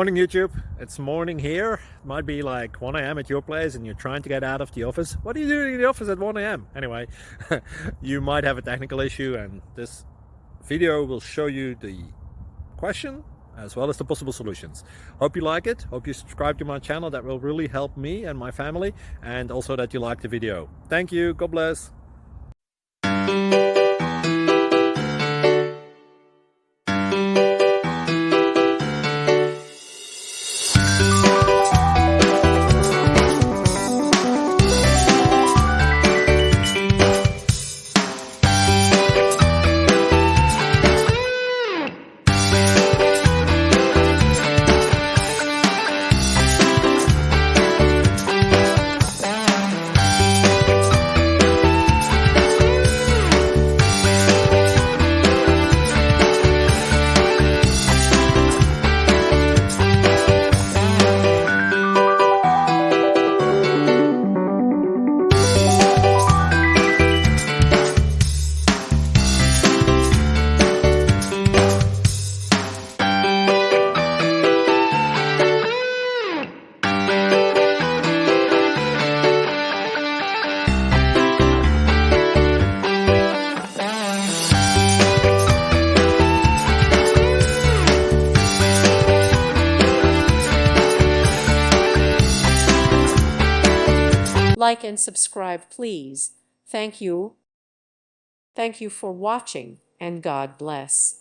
Morning YouTube, it's morning here. It might be like 1 a.m. at your place and you're trying to get out of the office. What are you doing in the office at 1 a.m.? Anyway, you might have a technical issue and this video will show you the question as well as the possible solutions. Hope you like it, hope you subscribe to my channel. That will really help me and my family, and also that you like the video. Thank you, God bless. Like and subscribe, please. Thank you. Thank you for watching, and God bless.